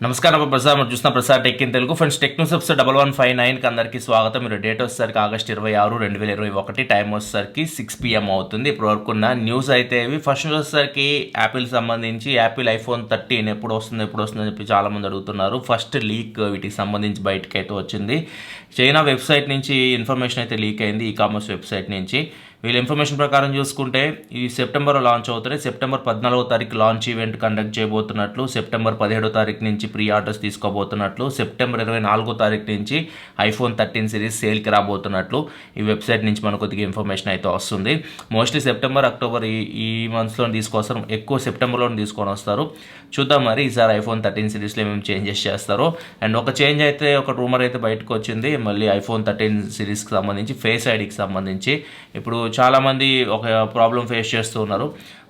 నమస్కారం ప్రసాద్, మీరు చూస్తున్న Prasad tech in Telugu. Friends, tech news episode 1159కి అందరికీ స్వాగతం. మీరు డేట్ వచ్చేసరికి ఆగస్ట్ 26, 2021, టైం వచ్చేసరికి 6 PM అవుతుంది. ఇప్పుడు వరకు ఉన్న న్యూస్ అయితే ఇవి. ఫస్ట్ న్యూస్ వచ్చేసరికి యాపిల్ సంబంధించి యాపిల్ ఐఫోన్ 13 ఎప్పుడు వస్తుంది అని చెప్పి చాలామంది అడుగుతున్నారు. ఫస్ట్ లీక్ వీటికి సంబంధించి బయటకి అయితే వచ్చింది. చైనా వెబ్సైట్ నుంచి ఇన్ఫర్మేషన్ అయితే లీక్ అయింది, ఈ కామర్స్ వెబ్సైట్ నుంచి. వీళ్ళ ఇన్ఫర్మేషన్ ప్రకారం చూసుకుంటే ఈ సెప్టెంబర్లో లాంచ్ అవుతుంది. సెప్టెంబర్ 14వ తారీఖు లాంచ్ ఈవెంట్ కండక్ట్ చేయబోతున్నట్లు, సెప్టెంబర్ 17వ తారీఖు నుంచి ప్రీ ఆర్డర్స్ తీసుకోబోతున్నట్లు, సెప్టెంబర్ 24వ తారీఖు నుంచి ఐఫోన్ 13 సిరీస్ సేల్కి రాబోతున్నట్లు ఈ వెబ్సైట్ నుంచి మనకు కొద్దిగా ఇన్ఫర్మేషన్ అయితే వస్తుంది. మోస్ట్లీ సెప్టెంబర్, అక్టోబర్ ఈ మంత్స్లో తీసుకొస్తారు, ఎక్కువ సెప్టెంబర్లో తీసుకొని వస్తారు. చూద్దాం మరి ఈసారి ఐఫోన్ 13 సిరీస్లో ఏమేమి చేంజెస్ చేస్తారో. అండ్ ఒక చేంజ్ అయితే, ఒక రూమర్ అయితే బయటకు వచ్చింది. మళ్ళీ ఐఫోన్ 13 సిరీస్కి సంబంధించి ఫేస్ ఐడికి సంబంధించి ఇప్పుడు చాలామంది ఒక ప్రాబ్లం ఫేస్ చేస్తూ ఉన్నారు.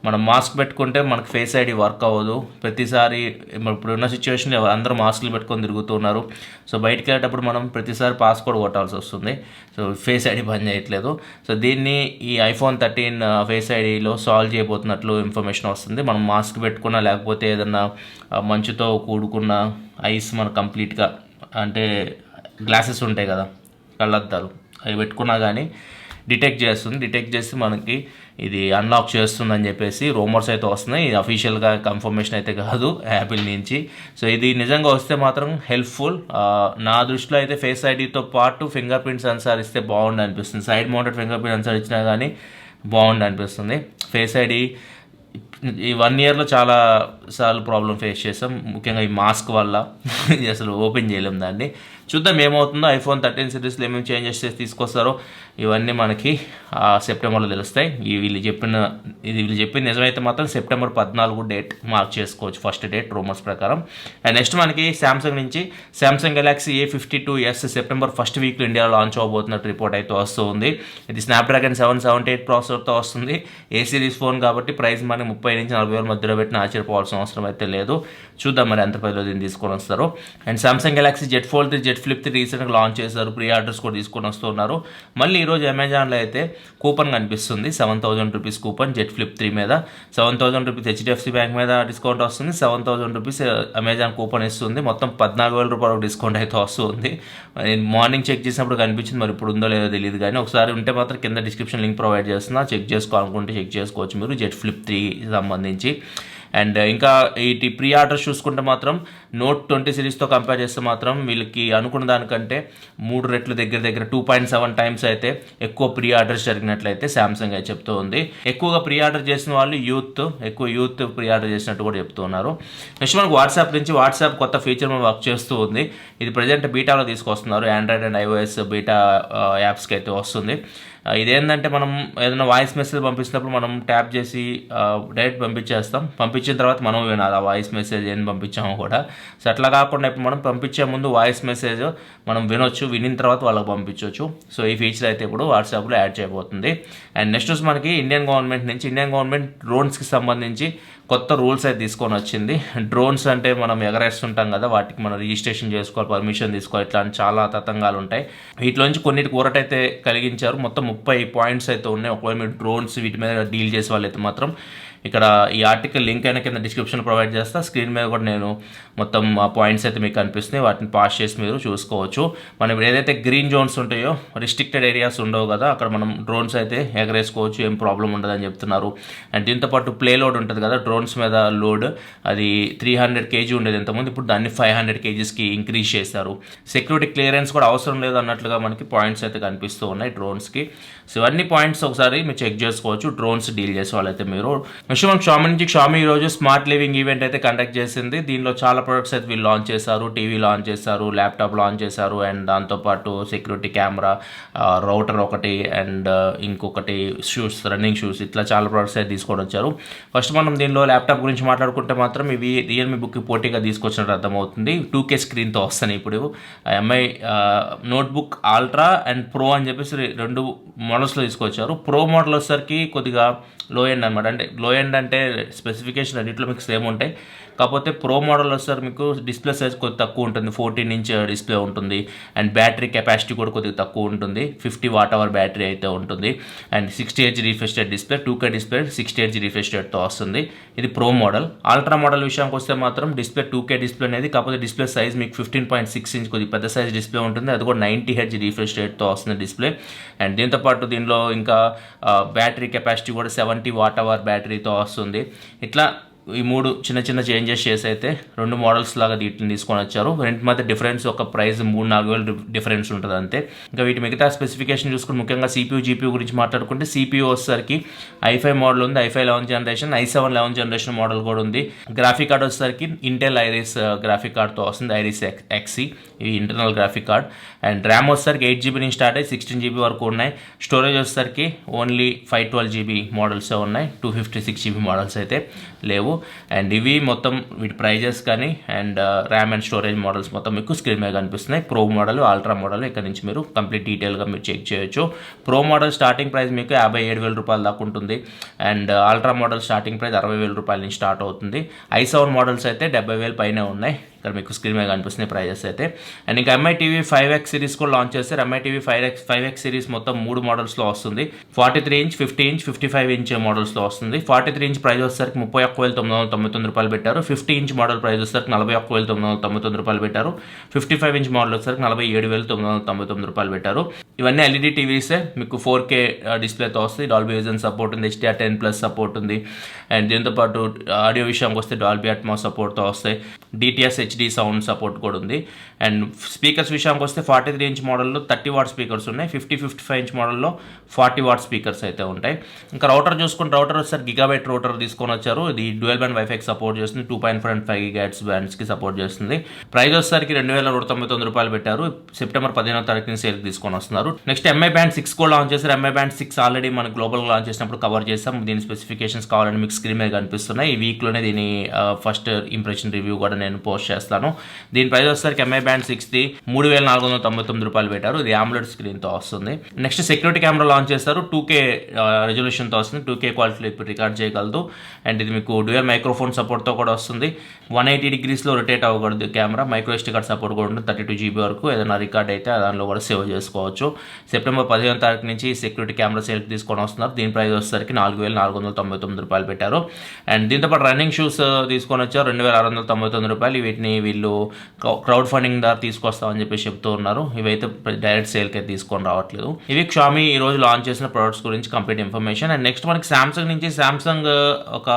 మనం మాస్క్ పెట్టుకుంటే మనకు ఫేస్ ఐడి వర్క్ అవ్వదు. ప్రతిసారి ఇప్పుడున్న సిచ్యువేషన్లో అందరూ మాస్కులు పెట్టుకొని తిరుగుతున్నారు. సో బయటికి వెళ్ళేటప్పుడు మనం ప్రతిసారి పాస్వర్డ్ కొట్టాల్సి వస్తుంది. సో ఫేస్ ఐడి పని చేయట్లేదు. సో దీన్ని ఈ ఐఫోన్ 13 ఫేస్ ఐడిలో సాల్వ్ చేయబోతున్నట్లు ఇన్ఫర్మేషన్ వస్తుంది. మనం మాస్క్ పెట్టుకున్నా, లేకపోతే ఏదన్నా మంచుతో కూడుకున్న ఐస్ మన కంప్లీట్గా, అంటే గ్లాసెస్ ఉంటాయి కదా, కళ్ళద్దాలు, అవి పెట్టుకున్నా కానీ డిటెక్ట్ చేసి మనకి ఇది అన్లాక్ చేస్తుందని చెప్పేసి రూమర్స్ అయితే వస్తున్నాయి. ఇది అఫీషియల్గా కన్ఫర్మేషన్ అయితే కాదు యాపిల్ నుంచి. సో ఇది నిజంగా వస్తే మాత్రం హెల్ప్ఫుల్. నా దృష్టిలో అయితే ఫేస్ ఐడితో పాటు ఫింగర్ ప్రింట్ సెన్సార్ ఇస్తే బాగుండు అనిపిస్తుంది. Side mounted finger print censor ఇచ్చినా కానీ బాగుండు అనిపిస్తుంది. ఫేస్ ఐడి ఈ 1 yearలో చాలా సార్లు ప్రాబ్లం ఫేస్ చేసాం, ముఖ్యంగా ఈ మాస్క్ వల్ల. అసలు ఓపెన్ చేయలేం దాన్ని. చూద్దాం ఏమవుతుందో. ఐఫోన్ 13 సిరీస్లో ఏమేమి చేంజెస్ చేసి తీసుకొస్తారో ఇవన్నీ మనకి సెప్టెంబర్లో తెలుస్తాయి. వీళ్ళు చెప్పింది నిజమైతే మాత్రం సెప్టెంబర్ 14 డేట్ మార్క్ చేసుకోవచ్చు, ఫస్ట్ డేట్ రూమర్స్ ప్రకారం. అండ్ నెక్స్ట్ మనకి శాంసంగ్ నుంచి Samsung Galaxy A52s September first వీక్లో ఇండియాలో లాంచ్ అవబోతున్నట్టు రిపోర్ట్ అయితే వస్తూ ఉంది. ఇది స్నాప్డ్రాగన్ 778 ప్రాసెసర్తో వస్తుంది. ఏ సిరీస్ ఫోన్ కాబట్టి ప్రైస్ మనకి 30,000 నుంచి 40,000 మధ్యలో పెట్టిన ఆశ్చర్యపోవాల్సిన అవసరం అయితే లేదు. చూద్దాం మరి ఎంత పదిలో దీన్ని తీసుకొని వస్తారు. And Samsung Galaxy jet fold 3, jet flip 3 రీసెంట్గా లాంచ్ చేశారు. ప్రీ ఆర్డర్స్ కూడా తీసుకొని వస్తున్నారు. మళ్ళీ ఈరోజు అమెజాన్లో అయితే కూపన్ కనిపిస్తుంది, 7,000 రూపీస్ కూపన్ జెట్ ఫ్లిప్ 3 మీద. 7,000 రూపీస్ HDFC బ్యాంక్ మీద డిస్కౌంట్ వస్తుంది, 7,000 రూపీస్ అమెజాన్ కూపన్ ఇస్తుంది. మొత్తం 14,000 రూపాయలు డిస్కౌంట్ అయితే వస్తుంది. మార్నింగ్ చెక్ చేసినప్పుడు కనిపించింది, మరి ఇప్పుడు ఉందో లేదో తెలియదు. కానీ ఒకసారి ఉంటే మాత్రం కింద డిస్క్రిప్షన్ లింక్ ప్రొవైడ్ చేస్తున్నా, చెక్ చేసుకోవాలనుకుంటే చెక్ చేసుకోవచ్చు మీరు జెట్ ఫ్లిప్ 3 సంబంధించి. అండ్ ఇంకా ఈ ప్రీ ఆర్డర్స్ చూసుకుంటే మాత్రం నోట్ 20 సిరీస్తో కంపేర్ చేస్తే మాత్రం వీళ్ళకి అనుకున్న దానికంటే 3 రెట్లు దగ్గర 2.7 టైమ్స్ అయితే ఎక్కువ ప్రీ ఆర్డర్స్ జరిగినట్లయితే శాంసంగ్ అయితే చెప్తూ ఉంది. ఎక్కువగా ప్రీ ఆర్డర్ చేసిన వాళ్ళు ఎక్కువ యూత్ ప్రీ ఆర్డర్ చేసినట్టు కూడా చెప్తూ ఉన్నారు. నెక్స్ట్ మనకు వాట్సాప్ కొత్త ఫీచర్ మనం వర్క్ చేస్తూ ఉంది. ఇది ప్రజెంట్ బీటాలో తీసుకొస్తున్నారు, ఆండ్రాయిడ్ అండ్ iOS బీటా యాప్స్కి అయితే వస్తుంది. ఇదేంటంటే మనం ఏదైనా వాయిస్ మెసేజ్ పంపిస్తున్నప్పుడు మనం ట్యాప్ చేసి డైరెక్ట్ పంపించిన తర్వాత మనం వినాలి ఆ వాయిస్ మెసేజ్ ఏం పంపించామో కూడా. సో అట్లా కాకుండా ఇప్పుడు మనం పంపించే ముందు వాయిస్ మెసేజ్ మనం వినిన తర్వాత వాళ్ళకి పంపించవచ్చు. సో ఈ ఫీచర్ అయితే ఇప్పుడు వాట్సాప్లో యాడ్ చేయబోతుంది. అండ్ నెక్స్ట్ మనకి ఇండియన్ గవర్నమెంట్ డ్రోన్స్కి సంబంధించి కొత్త రూల్స్ అయితే తీసుకొని వచ్చింది. డ్రోన్స్ అంటే మనం ఎగరేస్తుంటాం కదా, వాటికి మనం రిజిస్ట్రేషన్ చేసుకోవాలి, పర్మిషన్ తీసుకోవాలి, ఇట్లాంటి చాలా తతంగాలు ఉంటాయి. వీటిలోంచి కొన్నిటికి ఊరటైతే కలిగించారు. మొత్తం 30 పాయింట్స్ అయితే ఉన్నాయి. ఒకవేళ మీరు డ్రోన్స్ వీటి మీద డీల్ చేసే వాళ్ళైతే మాత్రం ఇక్కడ ఈ ఆర్టికల్ లింక్ అయినా కింద డిస్క్రిప్షన్ ప్రొవైడ్ చేస్తా. స్క్రీన్ మీద కూడా నేను మొత్తం ఆ పాయింట్స్ అయితే మీకు కనిపిస్తున్నాయి, వాటిని పాస్ చేసి మీరు చూసుకోవచ్చు. మనం ఇప్పుడు ఏదైతే గ్రీన్ జోన్స్ ఉంటాయో, రిస్ట్రిక్టెడ్ ఏరియాస్ ఉండవు కదా, అక్కడ మనం డ్రోన్స్ అయితే ఎగరేసుకోవచ్చు, ఏం ప్రాబ్లం ఉండదని చెప్తున్నారు. అండ్ దీంతోపాటు ప్లే లోడ్ ఉంటుంది కదా, డ్రోన్స్ మీద లోడ్ అది 300 kg ఉండేది ఇంతకుముందు, ఇప్పుడు దాన్ని 500 kgsకి ఇంక్రీజ్ చేశారు. సెక్యూరిటీ క్లియరెన్స్ కూడా అవసరం లేదు అన్నట్లుగా మనకి పాయింట్స్ అయితే కనిపిస్తూ ఉన్నాయి డ్రోన్స్కి. సో ఇవన్నీ పాయింట్స్ ఒకసారి మీరు చెక్ చేసుకోవచ్చు డ్రోన్స్ డీల్ చేసే వాళ్ళైతే మీరు. షామీ ఈరోజు స్మార్ట్ లివింగ్ ఈవెంట్ అయితే కండక్ట్ చేసింది. దీనిలో చాలా ప్రొడక్ట్స్ అయితే వీళ్ళు లాంచ్ చేశారు. టీవీ లాంచ్ చేశారు, ల్యాప్టాప్ లాంచ్ చేశారు, అండ్ దాంతోపాటు సెక్యూరిటీ కెమెరా, రౌటర్ ఒకటి, అండ్ ఇంకొకటి రన్నింగ్ షూస్, ఇట్లా చాలా ప్రొడక్ట్స్ అయితే తీసుకొని వచ్చారు. ఫస్ట్ మనం దీనిలో ల్యాప్టాప్ గురించి మాట్లాడుకుంటే మాత్రం ఇవి రియల్మీ బుక్కి పోటీగా తీసుకొచ్చినట్టు అర్థమవుతుంది. 2K స్క్రీన్తో వస్తాయి. ఇప్పుడు MI notebook ultra and pro అని చెప్పేసి 2 మోడల్స్లో తీసుకొచ్చారు. ప్రో మోడల్ వచ్చేసరికి కొద్దిగా లో ఎండ్ అనమాట, అంటే లో ఎండ్ అంటే స్పెసిఫికేషన్ అన్నింటిలో మీకు సేమ్ ఉంటాయి. కాకపోతే ప్రో మోడల్ వస్తారు మీకు డిస్ప్లే సైజ్ కొద్దిగా తక్కువ ఉంటుంది, 14 ఇంచ్ డిస్ప్లే ఉంటుంది. అండ్ బ్యాటరీ కెపాసిటీ కూడా కొద్దిగా తక్కువ ఉంటుంది, 50 వాట్-అవర్ బ్యాటరీ అయితే ఉంటుంది. And 60Hz refresh rate display, 2K display, 60Hz refresh రేట్తో వస్తుంది. ఇది ప్రో మోడల్. అల్ట్రా మోడల్ విషయానికి వస్తే మాత్రం డిస్ప్లే 2K డిస్ప్లే అనేది, కాకపోతే డిస్ప్లే సైజ్ మీకు 15.6 ఇంచ్ కొద్దిగా పెద్ద సైజ్ డిస్ప్లే ఉంటుంది. అది కూడా 90Hz రిఫ్రెష్ రేట్తో వస్తుంది డిస్ప్లే. అండ్ దీంతోపాటు దీనిలో ఇంకా బ్యాటరీ కెపాసిటీ కూడా 70 వాట్-అవర్ బ్యాటరీతో వస్తుంది. ఇట్లా ఈ 3 చిన్న చిన్న చేంజెస్ చేసి అయితే 2 మోడల్స్ లాగా వీటిని తీసుకొని వచ్చారు. రెంట్ మధ్య డిఫరెన్స్ ఒక ప్రైస్ 3-4 వేలు డిఫరెన్స్ ఉంటుంది అంతే. ఇంకా వీటి మిగతా స్పెసిఫికేషన్ చూసుకుని ముఖ్యంగా CPU GPU గురించి మాట్లాడుకుంటే CPU వచ్చేసరికి i5 మోడల్ ఉంది, i5 11th generation, i7 11th generation model కూడా ఉంది. గ్రాఫిక్ కార్డ్ వచ్చేసరికి ఇంటెల్ ఐరిస్ గ్రాఫిక్ కార్డ్తో వస్తుంది, ఐరిస్ XE, ఇది internal graphic card. And RAM వచ్చేసరికి 8GB నుంచి స్టార్ట్ అయ్యి 16GB వరకు ఉన్నాయి. స్టోరేజ్ వచ్చేసరికి ఓన్లీ 512GB మోడల్సే ఉన్నాయి, 256GB మోడల్స్ అయితే లేవు. అండ్ ఇవి మొత్తం వీటి ప్రైజెస్ కానీ and RAM and storage models మొత్తం మీకు స్క్రీన్ మీద కనిపిస్తున్నాయి. ప్రో మోడల్, అల్ట్రా మోడల్ ఇక్కడ నుంచి మీరు కంప్లీట్ డీటెయిల్గా మీరు చెక్ చేయొచ్చు. ప్రో మోడల్ స్టార్టింగ్ ప్రైస్ మీకు 57,000 రూపాయల దాకా ఉంటుంది. And ultra model starting price 60,000 రూపాయల నుంచి స్టార్ట్ అవుతుంది. i7 మోడల్స్ అయితే 70,000 పైనే ఉన్నాయి. ఇక్కడ మీకు స్క్రీన్ మీద కనిపిస్తున్నాయి ప్రైజెస్ అయితే. అండ్ ఇంకా MI TV 5X సిరీస్ కూడా లాంచ్ చేస్తారు. MI TV 5X సిరీస్ మొత్తం 3 మోడల్స్లో వస్తుంది. 43 ఇంచ్, 50 ఇంచ్, 55 ఇంచ్ మోడల్స్లో వస్తుంది. 43 ఇంచ్ ప్రైస్ వచ్చేసరికి 31,999 రూపాయలు పెట్టారు. 50 ఇంచ్ మోడల్ ప్రైస్ వచ్చేసరికి 41,999 రూపాయలు పెట్టారు. 55 ఇంచ్ మోడల్ వచ్చేసరికి 47,999 రూపాయలు పెట్టారు. ఇవన్నీ LED టీవీసే, మీకు 4K డిస్ప్లేతో వస్తుంది. డాల్బీ విజన్ సపోర్ట్ ఉంది, HDR10+ సపోర్ట్ ఉంది. అండ్ దీంతోపాటు ఆడియో విషయానికి వస్తే డాల్బీ అట్మాస్ సపోర్ట్తో వస్తాయి. DTS HD సౌండ్ సపోర్ట్ కూడా ఉంది. అండ్ స్పీకర్స్ విషయానికి వస్తే 43 ఇంచ్ మోడల్లో 30 వాట్ స్పీకర్స్ ఉన్నాయి. 55 ఇంచ్ మోడల్లో 40 వాట్ స్పీకర్స్ అయితే ఉంటాయి. ఇంకా రౌటర్ చూసుకుంటే రౌటర్ వచ్చేసరికి గిగాబైట్ రౌటర్ తీసుకొని వచ్చారు. ఇది డ్యూయల్ బ్యాండ్ వైఫై సపోర్ట్ చేస్తుంది, 2.5 GHz బ్యాండ్స్కి సపోర్ట్ చేస్తుంది. ప్రైస్ వచ్చేసరికి 2,199 రూపాయలు పెట్టారు. సెప్టెంబర్ 15వ తారీఖున సేల్కి తీసుకొని వస్తున్నారు. నెక్స్ట్ MI Band 6 కూడా లాంచ్ చేశారు. MI Band 6 ఆల్రెడీ మన గ్లోబల్ లాంచ్ చేసినప్పుడు కవర్ చేస్తాం. దీని స్పెసిఫికేషన్స్ కావాలని మీకు స్క్రీన్ మీద కనిపిస్తున్నాయి. ఈ వీక్లోనే దీని ఫస్ట్ ఇంప్రెషన్ రివ్యూ కూడా నేను పోస్ట్ చేస్తాను. దీని ప్రైస్ వచ్చేసరికి MI Band 6ది 3,499 రూపాయలు పెట్టారు. ఇది AMOLED స్క్రీన్తో వస్తుంది. నెక్స్ట్ సెక్యూరిటీ కెమెరా లాంచ్ చేస్తారు. 2K రెజల్యూషన్తో వస్తుంది. 2K క్వాలిటీలో ఇప్పుడు రికార్డ్ చేయగలదు. అండ్ ఇది మీకు డ్యూయల్ మైక్రోఫోన్ సపోర్ట్తో కూడా వస్తుంది. 180 డిగ్రీస్లో రొటేట్ అవ్వకూడదు camera. Micro SD card support కూడా ఉంటుంది. 32GB వరకు ఏదైనా రికార్డ్ అయితే దానిలో కూడా సేవ్ చేసుకోవచ్చు. సెప్టెంబర్ 15వ తారీఖు నుంచి సెక్యూరిటీ కెమెరా సేల్కి తీసుకొని వస్తున్నారు. దీని ప్రైస్ వచ్చేసరికి 4,499 రూపాయలు పెట్టారు. అండ్ దీంతోపాటు రన్నింగ్ షూస్ తీసుకొని వచ్చారు, 2,699 రూపాయలు. వీటిని వీళ్ళు క్రౌడ్ ఫండింగ్ ద్వారా తీసుకొస్తామని చెప్పి చెప్తూ ఉన్నారు. ఇవైతే డైరెక్ట్ సేల్కి అయితే తీసుకొని రావట్లేదు. ఇవి Xiaomi ఈ రోజు లాంచ్ చేసిన ప్రొడక్ట్స్ గురించి కంప్లీట్ ఇన్ఫర్మేషన్. అండ్ నెక్స్ట్ మనకి సామ్సంగ్ నుంచి సామ్సంగ్ ఒక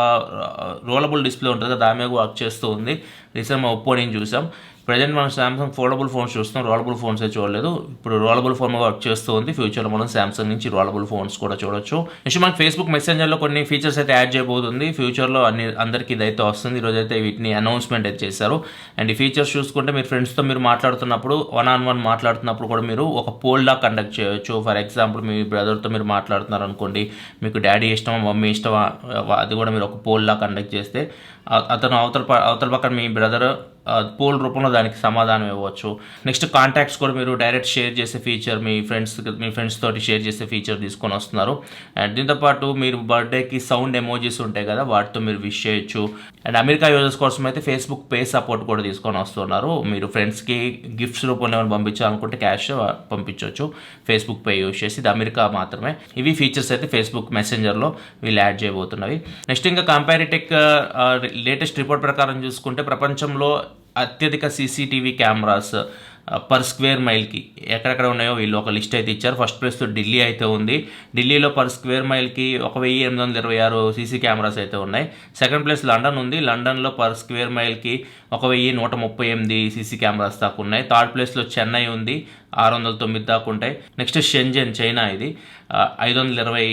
రోలబుల్ డిస్ప్లే ఉంటుంది, దాని మీద వర్క్ చేస్తూ ఉంది. రీసెంట్ మా ఒప్పో నుంచి చూసాం. ప్రజెంట్ మనం సామ్సంగ్ ఫోల్డబుల్ ఫోన్స్ చూస్తాం, రోలబుల్ ఫోన్సే చూడలేదు. ఇప్పుడు రోలబుల్ ఫోన్ వర్క్ చేస్తూ ఉంది. ఫ్యూచర్లో మనం సామ్సంగ్ నుంచి రోలబుల్ ఫోన్స్ కూడా చూడొచ్చు. నెక్స్ట్ మనకి ఫేస్బుక్ మెసెంజర్లో కొన్ని ఫీచర్స్ అయితే యాడ్ చేయబోతుంది. ఫ్యూచర్లో అందరికీ ఇదైతే వస్తుంది. ఈరోజు అయితే వీటిని అనౌన్స్మెంట్ అయితే చేశారు. అండ్ ఈ ఫీచర్స్ చూసుకుంటే మీరు ఫ్రెండ్స్తో మీరు మాట్లాడుతున్నప్పుడు, 1-on-1 మాట్లాడుతున్నప్పుడు కూడా మీరు ఒక పోల్లా కండక్ట్ చేయొచ్చు. ఫర్ ఎగ్జాంపుల్ మీ బ్రదర్తో మీరు మాట్లాడుతున్నారు అనుకోండి, మీకు డాడీ ఇష్టమా మమ్మీ ఇష్టమా, అది కూడా మీరు ఒక పోల్లా కండక్ట్ చేస్తే అతను అవతల పక్కన మీ బ్రదర్ పోల్ రూపంలో దానికి సమాధానం ఇవ్వచ్చు. నెక్స్ట్ కాంటాక్ట్స్ కూడా మీరు డైరెక్ట్ షేర్ చేసే ఫీచర్, మీ ఫ్రెండ్స్ తోటి షేర్ చేసే ఫీచర్ తీసుకొని వస్తున్నారు. అండ్ దీంతోపాటు మీరు బర్త్డేకి సౌండ్ ఎమోజీస్ ఉంటాయి కదా, వాటితో మీరు విష్ చేయొచ్చు. అండ్ అమెరికా యూజర్స్ కోసం అయితే ఫేస్బుక్ పే సపోర్ట్ కూడా తీసుకొని వస్తున్నారు. మీరు ఫ్రెండ్స్కి గిఫ్ట్స్ రూపంలో ఏమైనా పంపించాలనుకుంటే క్యాష్ పంపించవచ్చు ఫేస్బుక్ పే యూజ్ చేసి. ఇది అమెరికా మాత్రమే. ఇవి ఫీచర్స్ అయితే ఫేస్బుక్ మెసెంజర్లో వీళ్ళు యాడ్ చేయబోతున్నవి. నెక్స్ట్ ఇంకా కంపారిటెక్ లేటెస్ట్ రిపోర్ట్ ప్రకారం చూసుకుంటే ప్రపంచంలో అత్యధిక CCTV కెమెరాస్ పర్ స్క్వేర్ మైల్కి ఎక్కడెక్కడ ఉన్నాయో వీళ్ళు ఒక లిస్ట్ అయితే ఇచ్చారు. ఫస్ట్ ప్లేస్లో ఢిల్లీ అయితే ఉంది. ఢిల్లీలో పర్ స్క్వేర్ మైల్కి 1,826 CC కెమెరాస్ అయితే ఉన్నాయి. సెకండ్ ప్లేస్ లండన్ ఉంది. లండన్లో పర్ స్క్వేర్ మైల్కి 1,138 CC కెమెరాస్ దాకా ఉన్నాయి. థర్డ్ ప్లేస్లో చెన్నై ఉంది, 609 దాకా ఉంటాయి. నెక్స్ట్ షెంజన్ చైనా, ఇది 520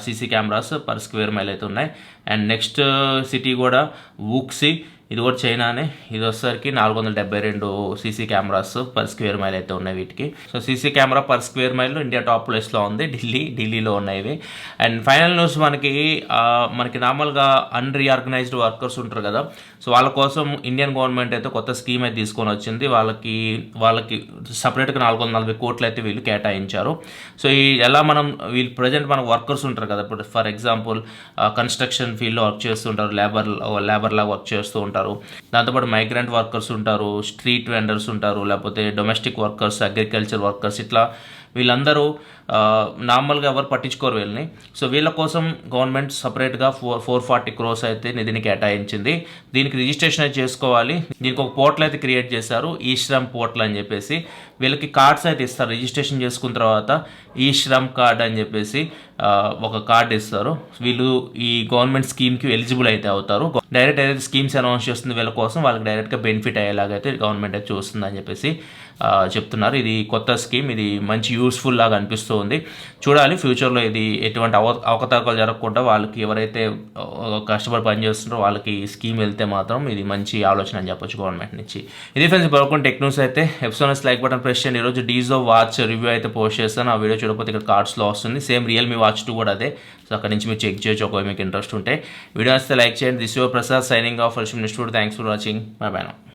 CC cameras per square mile అయితే ఉన్నాయి. అండ్ నెక్స్ట్ సిటీ కూడా వూక్సీ, ఇది కూడా చైనానే. ఇది వచ్చేసరికి 472 CC cameras per square mile అయితే ఉన్నాయి వీటికి. So CC camera per square mile India top ప్లేస్లో ఉంది, ఢిల్లీలో ఉన్నాయి ఇవి. అండ్ ఫైనల్ న్యూస్ మనకి నార్మల్గా అన్రీఆర్గనైజ్డ్ వర్కర్స్ ఉంటారు కదా, సో వాళ్ళ కోసం ఇండియన్ గవర్నమెంట్ అయితే కొత్త స్కీమ్ అయితే తీసుకొని వచ్చింది. వాళ్ళకి సపరేట్గా 440 కోట్లు అయితే వీళ్ళు కేటాయించారు. సో ఎలా వీళ్ళు ప్రజెంట్ మనకు వర్కర్స్ ఉంటారు కదా, ఇప్పుడు ఫర్ ఎగ్జాంపుల్ కన్స్ట్రక్షన్ ఫీల్డ్లో వర్క్ చేస్తుంటారు, లేబర్ లాగా వర్క్ చేస్తూ ఉంటారు. దాంతోపాటు మైగ్రెంట్ వర్కర్స్ ఉంటారు, స్ట్రీట్ వెండర్స్ ఉంటారు, లేకపోతే డొమెస్టిక్ వర్కర్స్, అగ్రికల్చర్ వర్కర్స్, ఇట్లా వీళ్ళందరూ నార్మల్గా ఎవరు పట్టించుకోరు వీళ్ళని. సో వీళ్ళ కోసం గవర్నమెంట్ సపరేట్గా 440 crores అయితే నిధిని కేటాయించింది. దీనికి రిజిస్ట్రేషన్ అయితే చేసుకోవాలి. దీనికి ఒక పోర్టల్ అయితే క్రియేట్ చేశారు, ఈ శ్రమ్ పోర్టల్ అని చెప్పేసి. వీళ్ళకి కార్డ్స్ అయితే ఇస్తారు, రిజిస్ట్రేషన్ చేసుకున్న తర్వాత ఈ శ్రమ్ కార్డ్ అని చెప్పేసి ఒక కార్డ్ ఇస్తారు. వీళ్ళు ఈ గవర్నమెంట్ స్కీమ్కి ఎలిజిబుల్ అయితే అవుతారు. డైరెక్ట్ ఏదైతే స్కీమ్స్ అనౌన్స్ చేస్తుంది వీళ్ళ కోసం, వాళ్ళకి డైరెక్ట్గా బెనిఫిట్ అయ్యేలాగైతే గవర్నమెంట్ అయితే చూస్తుంది అని చెప్పేసి చెప్తున్నారు. ఇది కొత్త స్కీమ్, ఇది మంచి యూస్ఫుల్ లాగా అనిపిస్తుంది. చూడాలి ఫ్యూచర్లో ఇది ఎటువంటి అవకతవకలు జరగకుండా వాళ్ళకి ఎవరైతే కష్టపడి పనిచేస్తున్నారో వాళ్ళకి ఈ స్కీమ్ వెళ్తే మాత్రం ఇది మంచి ఆలోచన అని చెప్పొచ్చు గవర్నమెంట్ నుంచి. ఇది ఫ్రెండ్స్ ఇప్పుడు టెక్ న్యూస్ అయితే. ఎపిసోడ్ లైక్ బటన్ ప్రెస్ చేయండి. ఈరోజు డీజో వాచ్ రివ్యూ అయితే పోస్ట్ చేస్తాను, ఆ వీడియో చూడకపోతే ఇక్కడ కార్డ్స్లో వస్తుంది. సేమ్ రియల్మీ వాచ్ 2 కూడా అదే. సో అక్కడ నుంచి మీరు చెక్ చేయొచ్చు ఒకవేళ మీకు ఇంట్రెస్ట్ ఉంటే. వీడియో వస్తే లైక్ చేయండి. This your Prasad signing off. Thanks for watching. By by now.